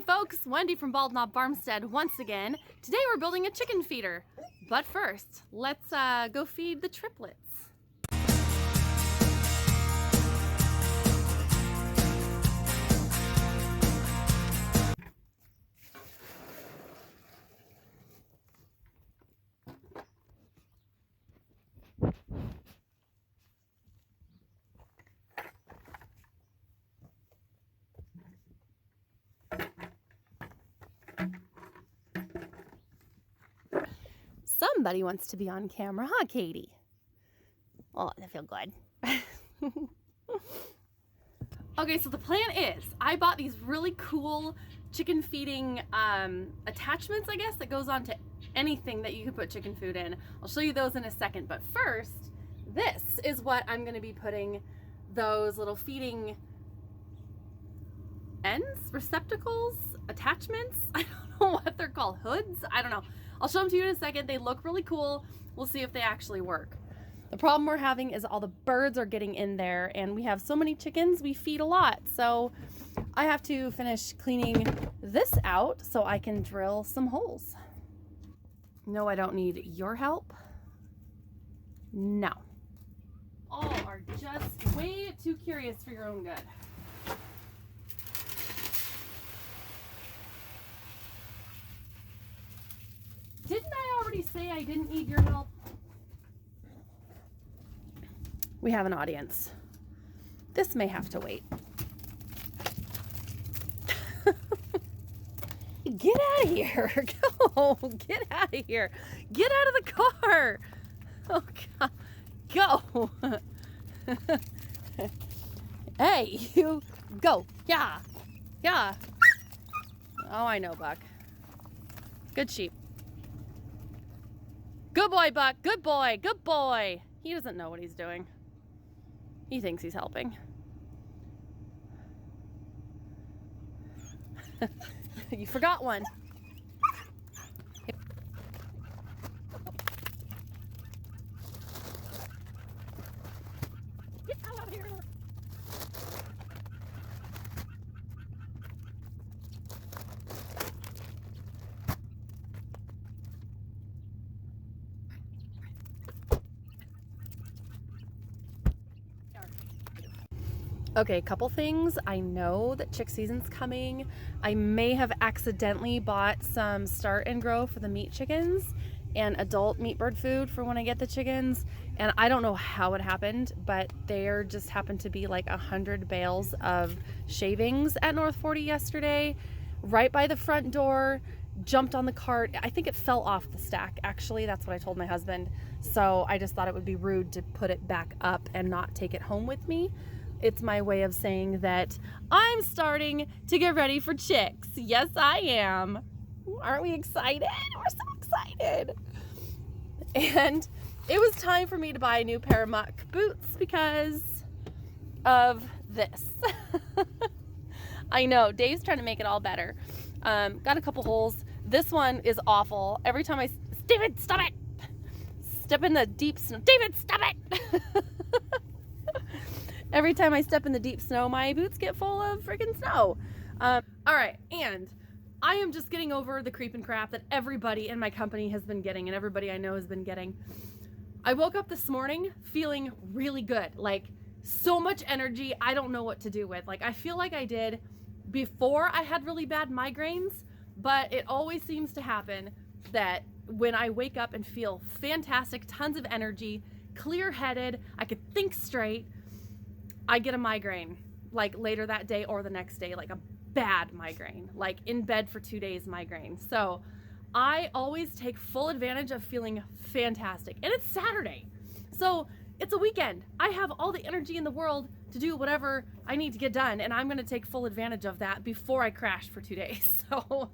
Hi folks, Wendy from Bald Knob Farmstead once again. Today we're building a chicken feeder. But first, let's go feed the triplets. Somebody wants to be on camera, huh, Katie? Oh, that feels good. Okay, so the plan is, I bought these really cool chicken feeding attachments, I guess, that goes on to anything that you can put chicken food in. I'll show you those in a second, but first, this is what I'm gonna be putting those little feeding ends, receptacles, attachments, I don't know what they're called, hoods, I don't know. I'll show them to you in a second. They look really cool. We'll see if they actually work. The problem we're having is all the birds are getting in there, and we have so many chickens, we feed a lot. So I have to finish cleaning this out so I can drill some holes. No, I don't need your help. No. All are just way too curious for your own good. Didn't I already say I didn't need your help? We have an audience. This may have to wait. Get out of here. Go. Get out of here. Get out of the car. Oh, God. Go. Hey, you go. Yeah. Yeah. Oh, I know, Buck. Good sheep. Good boy, Buck. Good boy. Good boy. He doesn't know what he's doing. He thinks he's helping. You forgot one. Get out of here. Okay, a couple things. I know that chick season's coming. I may have accidentally bought some start and grow for the meat chickens and adult meat bird food for when I get the chickens. And I don't know how it happened, but there just happened to be like 100 bales of shavings at North 40 yesterday, right by the front door. Jumped on the cart. I think it fell off the stack, actually. That's what I told my husband. So I just thought it would be rude to put it back up and not take it home with me. It's my way of saying that I'm starting to get ready for chicks. Yes, I am. Aren't we excited? We're so excited. And it was time for me to buy a new pair of muck boots because of this. I know, Dave's trying to make it all better. Got a couple holes. This one is awful. Every time David, stop it! Step in the deep snow. David, stop it! Every time I step in the deep snow, my boots get full of freaking snow. All right, and I am just getting over the creep and crap that everybody in my company has been getting and everybody I know has been getting. I woke up this morning feeling really good, like so much energy I don't know what to do with. Like I feel like I did before I had really bad migraines, but it always seems to happen that when I wake up and feel fantastic, tons of energy, clear-headed, I could think straight, I get a migraine like later that day or the next day, like a bad migraine, like in bed for 2 days migraine. So I always take full advantage of feeling fantastic. And it's Saturday. So it's a weekend. I have all the energy in the world to do whatever I need to get done. And I'm going to take full advantage of that before I crash for 2 days. So,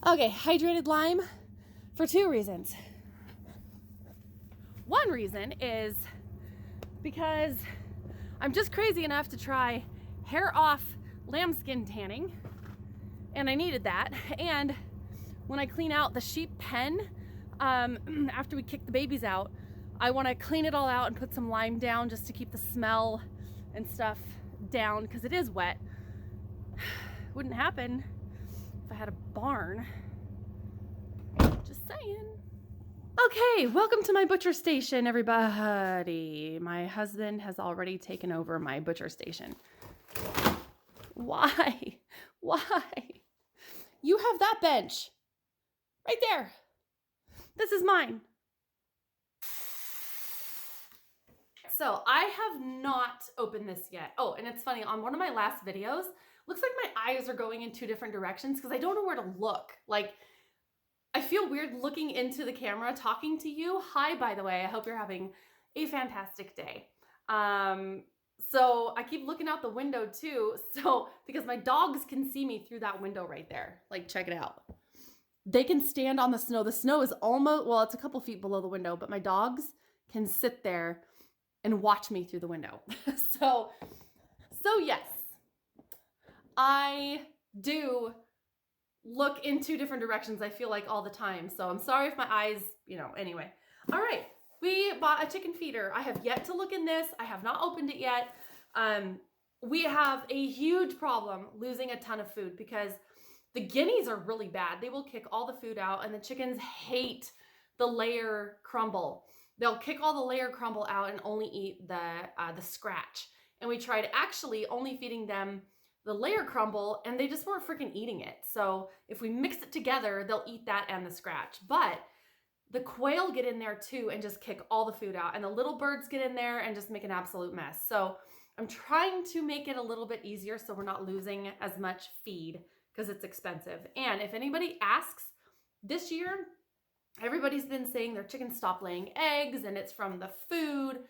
okay, hydrated lime for 2 reasons. One reason is because I'm just crazy enough to try hair off lambskin tanning, and I needed that. And when I clean out the sheep pen, after we kick the babies out, I want to clean it all out and put some lime down just to keep the smell and stuff down because it is wet. Wouldn't happen if I had a barn. Just saying. Okay, welcome to my butcher station, everybody. My husband has already taken over my butcher station. Why? Why? You have that bench right there. This is mine. So I have not opened this yet. Oh, and it's funny, on one of my last videos, looks like my eyes are going in 2 different directions because I don't know where to look. Like, I feel weird looking into the camera, talking to you. Hi, by the way, I hope you're having a fantastic day. So I keep looking out the window too. So, because my dogs can see me through that window right there. Like, check it out. They can stand on the snow. The snow is almost, well, it's a couple feet below the window, but my dogs can sit there and watch me through the window. So yes, I do look in 2 different directions, I feel like, all the time. So I'm sorry if my eyes, anyway. All right, we bought a chicken feeder. I have yet to look in this. I have not opened it yet. We have a huge problem losing a ton of food because the guineas are really bad. They will kick all the food out, and the chickens hate the layer crumble. They'll kick all the layer crumble out and only eat the scratch. And we tried actually only feeding them the layer crumble, and they just weren't freaking eating it. So if we mix it together, they'll eat that and the scratch. But the quail get in there too and just kick all the food out. And the little birds get in there and just make an absolute mess. So I'm trying to make it a little bit easier so we're not losing as much feed because it's expensive. And if anybody asks, this year, everybody's been saying their chickens stop laying eggs and it's from the food.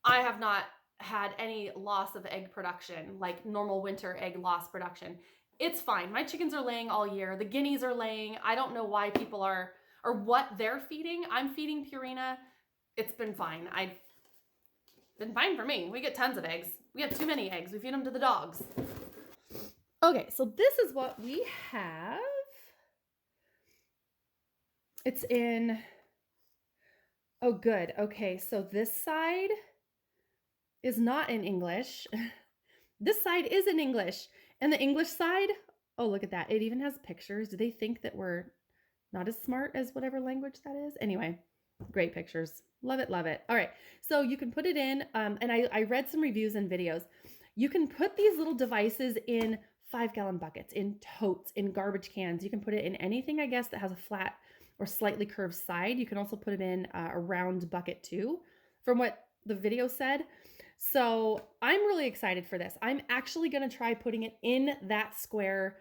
I have not had any loss of egg production, like normal winter egg loss production. It's fine. My chickens are laying all year. The guineas are laying. I don't know why people are, or what they're feeding. I'm feeding Purina. It's been fine. I've been fine for me. We get tons of eggs. We have too many eggs. We feed them to the dogs. Okay, so this is what we have. It's in, oh good. Okay, so this side is not in English. This side is in English. And the English side, oh, look at that. It even has pictures. Do they think that we're not as smart as whatever language that is? Anyway, great pictures. Love it, love it. All right, so you can put it in, and I read some reviews and videos. You can put these little devices in 5-gallon buckets, in totes, in garbage cans. You can put it in anything, I guess, that has a flat or slightly curved side. You can also put it in a round bucket too, from what the video said. So I'm really excited for this. I'm actually going to try putting it in that square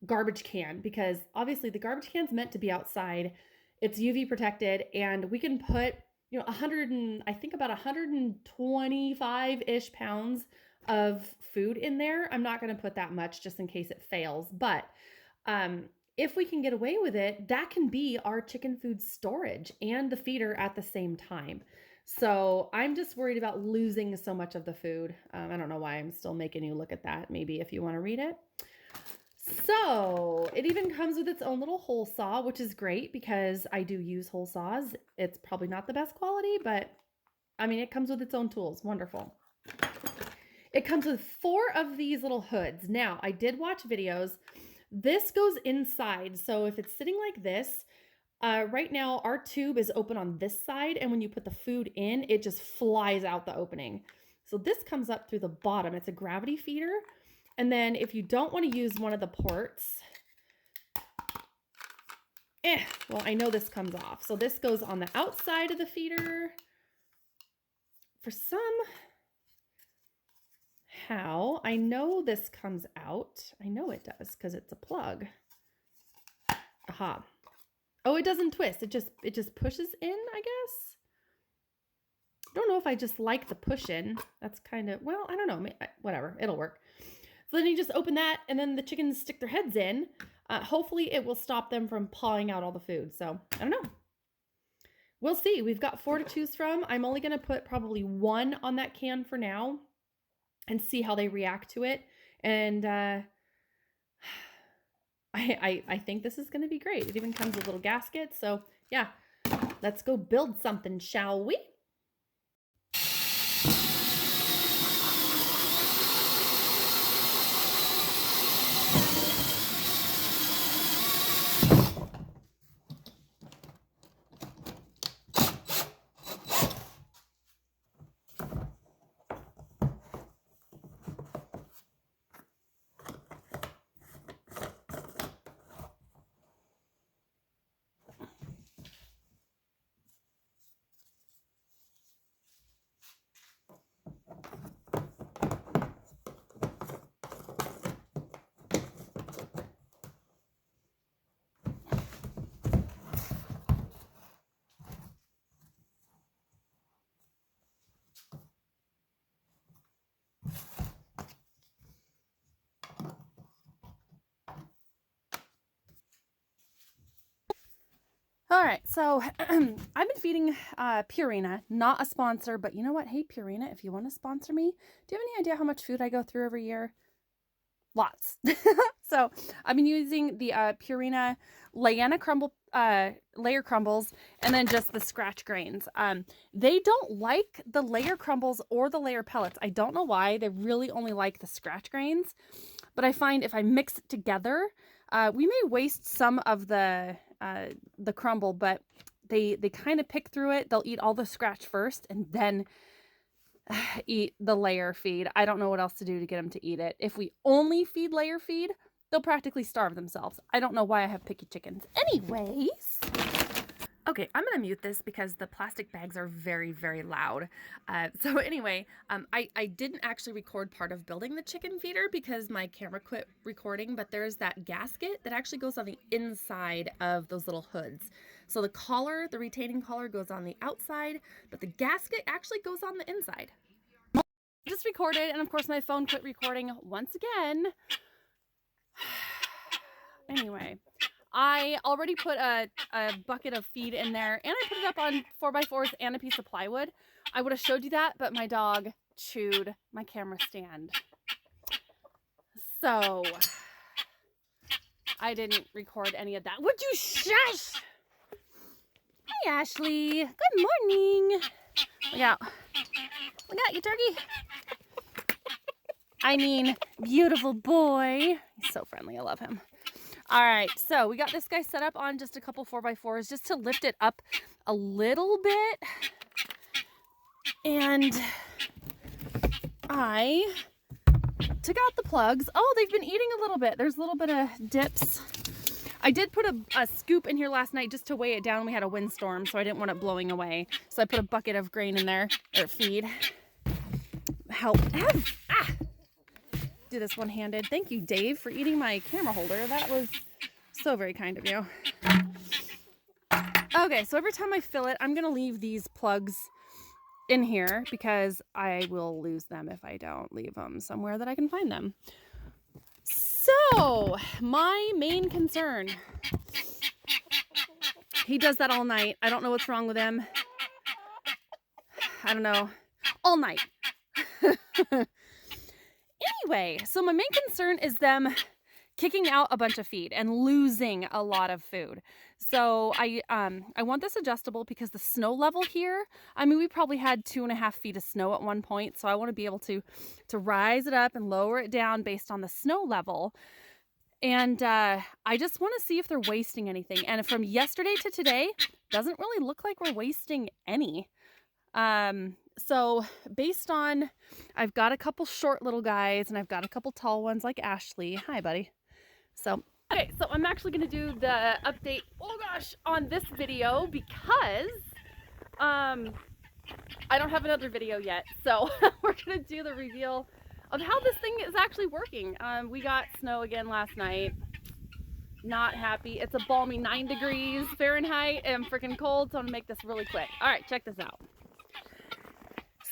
garbage can because obviously the garbage can's meant to be outside. It's UV protected, and we can put, 100 and I think about 125-ish pounds of food in there. I'm not going to put that much just in case it fails, but if we can get away with it, that can be our chicken food storage and the feeder at the same time. So I'm just worried about losing so much of the food. I don't know why I'm still making you look at that, maybe if you want to read it. So it even comes with its own little hole saw, which is great because I do use hole saws. It's probably not the best quality, but I mean, it comes with its own tools. Wonderful. It comes with 4 of these little hoods. Now, I did watch videos. This goes inside. So if it's sitting like this, right now our tube is open on this side. And when you put the food in, it just flies out the opening. So this comes up through the bottom. It's a gravity feeder. And then if you don't want to use one of the ports, well, I know this comes off. So this goes on the outside of the feeder. For how I know this comes out. I know it does because it's a plug. Aha. Oh, it doesn't twist. It just pushes in, I guess. Don't know if I just like the push in. That's kind of, well, I don't know. Whatever. It'll work. So then you just open that and then the chickens stick their heads in. Hopefully it will stop them from pawing out all the food. So I don't know. We'll see. We've got 4 to choose from. I'm only going to put probably 1 on that can for now and see how they react to it. And I think this is going to be great. It even comes with little gaskets. So yeah, let's go build something, shall we? All right, so I've been feeding Purina, not a sponsor, but you know what? Hey, Purina, if you want to sponsor me, do you have any idea how much food I go through every year? Lots. So I've been using the Purina Layer crumbles, and then just the scratch grains. They don't like the layer crumbles or the layer pellets. I don't know why. They really only like the scratch grains, but I find if I mix it together, we may waste some of the crumble, but they kind of pick through it. They'll eat all the scratch first and then eat the layer feed. I don't know what else to do to get them to eat it. If we only feed layer feed, they'll practically starve themselves. I don't know why I have picky chickens. Anyways, okay, I'm gonna mute this because the plastic bags are very, very loud. So anyway, I didn't actually record part of building the chicken feeder because my camera quit recording, but there's that gasket that actually goes on the inside of those little hoods. So the collar, the retaining collar goes on the outside, but the gasket actually goes on the inside. Just recorded, and of course my phone quit recording once again. Anyway, I already put a bucket of feed in there, and I put it up on 4x4s and a piece of plywood. I would have showed you that, but my dog chewed my camera stand. So I didn't record any of that. Would you shush? Hi, Ashley. Good morning. Look out. Look out, you turkey. I mean, beautiful boy. He's so friendly. I love him. All right, so we got this guy set up on just a couple 4x4s just to lift it up a little bit. And I took out the plugs. Oh, they've been eating a little bit. There's a little bit of dips. I did put a scoop in here last night just to weigh it down. We had a windstorm, so I didn't want it blowing away. So I put a bucket of grain in there, or feed. Help. Do this one-handed. Thank you, Dave, for eating my camera holder. That was so very kind of you. Okay, so every time I fill it, I'm going to leave these plugs in here because I will lose them if I don't leave them somewhere that I can find them. So, my main concern. He does that all night. I don't know what's wrong with him. I don't know. All night. Anyway, so my main concern is them kicking out a bunch of feed and losing a lot of food. So I want this adjustable because the snow level here, I mean, we probably had 2.5 feet of snow at one point. So I want to be able to rise it up and lower it down based on the snow level. And I just want to see if they're wasting anything. And from yesterday to today, doesn't really look like we're wasting any. So based on, I've got a couple short little guys and I've got a couple tall ones like Ashley. Hi, buddy. So, okay, so I'm actually going to do the update, oh gosh, on this video because, I don't have another video yet. So we're going to do the reveal of how this thing is actually working. We got snow again last night. Not happy. It's a balmy 9 degrees Fahrenheit and freaking cold. So I'm going to make this really quick. All right, check this out.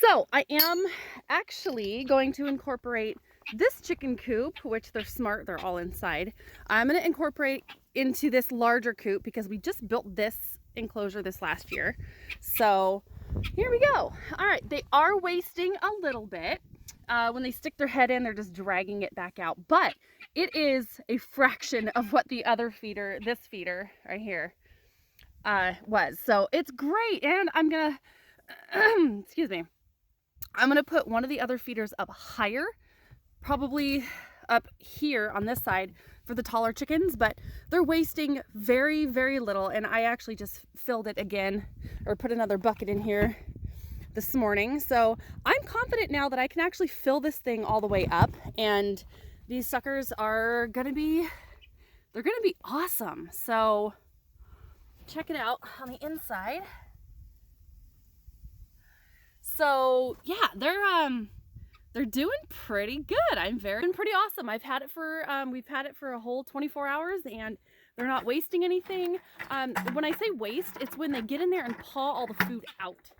So I am actually going to incorporate this chicken coop, which they're smart, they're all inside. I'm going to incorporate into this larger coop because we just built this enclosure this last year. So here we go. All right, they are wasting a little bit. When they stick their head in, they're just dragging it back out. But it is a fraction of what the other feeder, this feeder right here, was. So it's great. And I'm gonna, excuse me, I'm gonna put one of the other feeders up higher, probably up here on this side for the taller chickens, but they're wasting very, very little. And I actually just filled it again, or put another bucket in here this morning. So I'm confident now that I can actually fill this thing all the way up, and these suckers are gonna be, they're gonna be awesome. So check it out on the inside. So yeah, they're doing pretty good. Pretty awesome. I've had it for, we've had it for a whole 24 hours and they're not wasting anything. When I say waste, it's when they get in there and paw all the food out.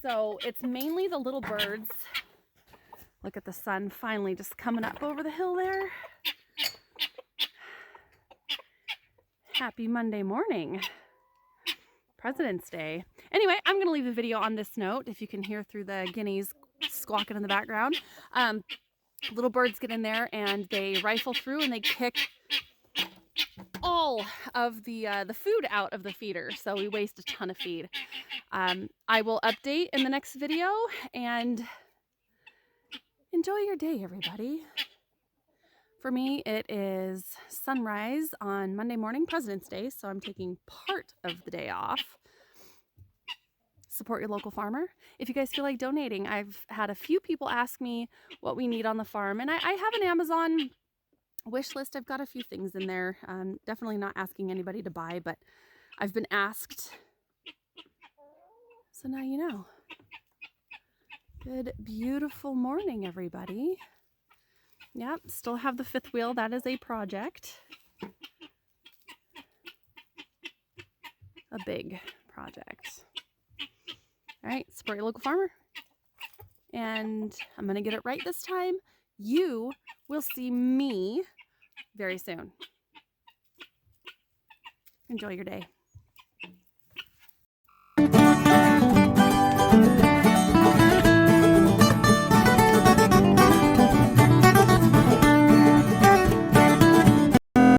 So it's mainly the little birds. Look at the sun finally just coming up over the hill there. Happy Monday morning. President's Day. Anyway, I'm going to leave the video on this note. If you can hear through the guineas squawking in the background. Little birds get in there and they rifle through and they kick all of the food out of the feeder. So we waste a ton of feed. I will update in the next video, and enjoy your day, everybody. For me, it is sunrise on Monday morning, President's Day, so I'm taking part of the day off. Support your local farmer. If you guys feel like donating, I've had a few people ask me what we need on the farm, and I have an Amazon wish list. I've got a few things in there. Definitely not asking anybody to buy, but I've been asked. So now you know. Good, beautiful morning, everybody. Yep, still have the fifth wheel. That is a project. A big project. All right, support your local farmer. And I'm going to get it right this time. You will see me very soon. Enjoy your day.